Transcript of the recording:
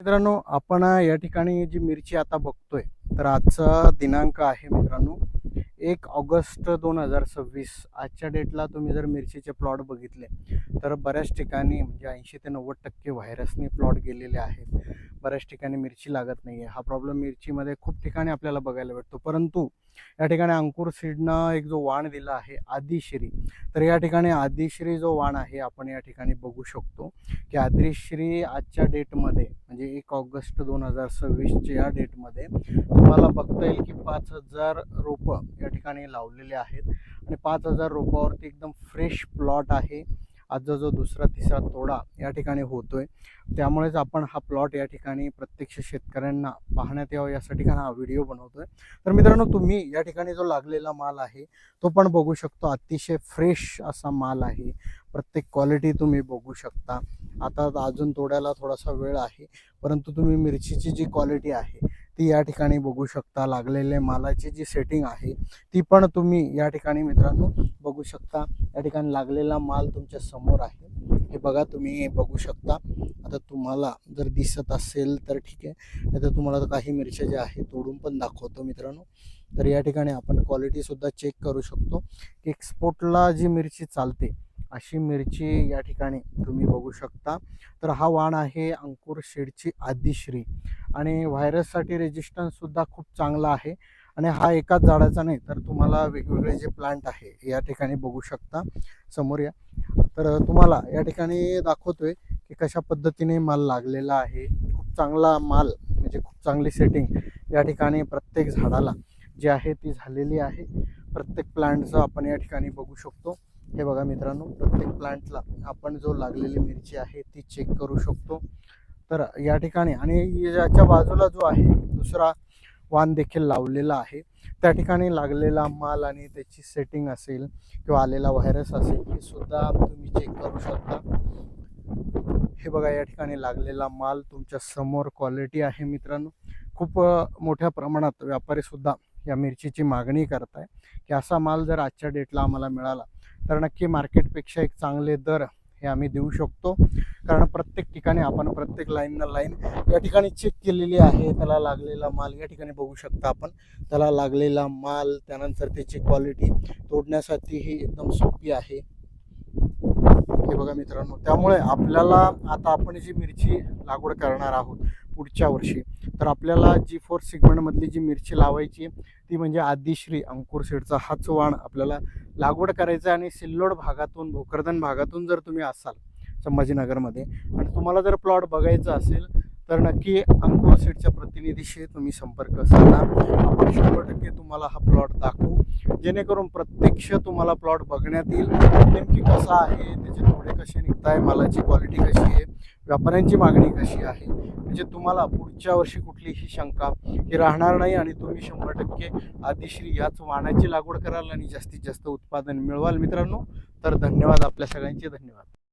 मित्रांनो, आपण या ठिकाणी जी मिरची आता बघतोय, तर आजचा दिनांक आहे मित्रांनो 1 ऑगस्ट 2026. आजच्या डेटला तुम्ही जर मिरचीचे प्लॉट बघितले तर बऱ्याच ठिकाणी म्हणजे 80 ते 90% व्हायरसने प्लॉट गेलेले आहेत. बऱ्याच ठिकाणी मिरची लागत नाही आहे. हा प्रॉब्लेम मिरचीमध्ये खूप ठिकाणी आपल्याला बघायला भेटतो. परंतु या ठिकाणी अंकुर सीडनं एक जो वाण दिला आहे आदिश्री, तर या ठिकाणी आदिश्री जो वाण आहे आपण या ठिकाणी बघू शकतो की आदिश्री आजच्या डेटमध्ये म्हणजे 1 ऑगस्ट 2026 या डेटमध्ये तुम्हाला बघता येईल की 5000 रोपं या ठिकाणी लावलेले आहेत आणि 5000 रोपावरती एकदम फ्रेश प्लॉट आहे. आजचा जो दुसरा तिसरा तोडा या ठिकाणी होतोय, त्यामुळेच आपण हा प्लॉट या ठिकाणी प्रत्यक्ष शेतकऱ्यांना पाहण्यात यावं यासाठी हा व्हिडिओ बनवतोय. तर मित्रांनो, तुम्ही या ठिकाणी जो लागलेला माल आहे तो पण बघू शकतो. अतिशय फ्रेश असा माल आहे. प्रत्येक क्वालिटी तुम्ही बघू शकता. आता अजून तोड्याला थोडासा वेळ आहे, परंतु तुम्ही मिरचीची जी क्वालिटी आहे ती या ठिकाणी बघू शकता. लागलेले मालाची जी सेटिंग आहे ती पण तुम्ही या ठिकाणी मित्रांनो बघू शकता. या ठिकाणी लागलेला माल तुमच्या समोर आहे, हे बघा, तुम्ही बघू शकता. आता तुम्हाला जर दिसत असेल तर ठीक आहे, आता तुम्हाला काही मिरच्या ज्या आहेत तोडून पण दाखवतो मित्रांनो. तर या ठिकाणी आपण क्वालिटी सुद्धा चेक करू शकतो की एक्सपोर्टला जी मिरची चालते अशी मिरची या ठिकाणी तुम्ही बघू शकता. तर हा वाण आहे अंकुर सीडची आदिश्री आणि व्हायरससाठी रेजिस्टन्स सुद्धा खूप चांगला आहे. आणि हा एकाच झाडाचा नाही, तर तुम्हाला वेगवेगळे जे प्लांट आहे या ठिकाणी बघू शकता. समोर या. तर तुम्हाला या ठिकाणी दाखवतोय की कशा पद्धतीने माल लागलेला आहे. खूप चांगला माल म्हणजे खूप चांगली सेटिंग या ठिकाणी प्रत्येक झाडाला जी आहे ती झालेली आहे. प्रत्येक प्लांटचं आपण या ठिकाणी बघू शकतो. हे बघा मित्रांनो, प्रत्येक प्लांटला आपण जो लागलेली मिरची आहे ती चेक करू शकतो. तर या ठिकाणी आणि याच्या बाजूला जो आहे दुसरा वाण देखील लावलेला आहे, त्या ठिकाणी लागलेला माल आणि त्याची सेटिंग असेल किंवा आलेला व्हायरस असेल हे सुद्धा तुम्ही चेक करू शकता. हे बघा, या ठिकाणी लागलेला माल तुमच्या समोर क्वालिटी आहे मित्रांनो. खूप मोठ्या प्रमाणात व्यापारी सुद्धा या मिरचीची मागणी करत आहे की असा माल जर आजच्या डेटला आम्हाला मिळाला तर नक्की मार्केटपेक्षा एक चांगले दर हे आम्ही देऊ शकतो. कारण प्रत्येक ठिकाणी आपण प्रत्येक लाईन या ठिकाणी चेक केलेली आहे. त्याला लागलेला माल या ठिकाणी बघू शकता आपण. त्याला लागलेला माल, त्यानंतर त्याची क्वालिटी तोडण्यासाठी ही एकदम सोपी आहे. हे बघा मित्रांनो, त्यामुळे आपल्याला आता आपण जी मिरची लागवड करणार आहोत पुढच्या वर्षी, तर आपल्याला G4 सेगमेंटमधली जी मिरची लावायची ती म्हणजे आदिश्री अंकुर सीडचा हाच वाण आपल्याला लागवड करायचा. आणि सिल्लोड भागातून, भोकरदन भागातून जर तुम्ही असाल संभाजीनगरमध्ये आणि तुम्हाला जर प्लॉट बघायचा असेल तर नक्की अंकुर सीडच्या प्रतिनिधीशी तुम्ही संपर्क साधा. आपण 100% तुम्हाला हा प्लॉट दाखवू, जेणेकरून प्रत्यक्ष तुम्हाला प्लॉट बघण्यात येईल नेमकी कसा आहे, त्याचे तोडे कसे निघताय, मालाची क्वालिटी कशी आहे, व्यापाऱ्यांची मागणी कशी आहे. म्हणजे तुम्हाला पुढच्या वर्षी कुठलीही शंका ही राहणार नाही आणि तुम्ही 100% आदिश्री याच वाणाची लागवड कराल आणि जास्तीत जास्त उत्पादन मिळवाल मित्रांनो. तर धन्यवाद, आपल्या सगळ्यांचे धन्यवाद.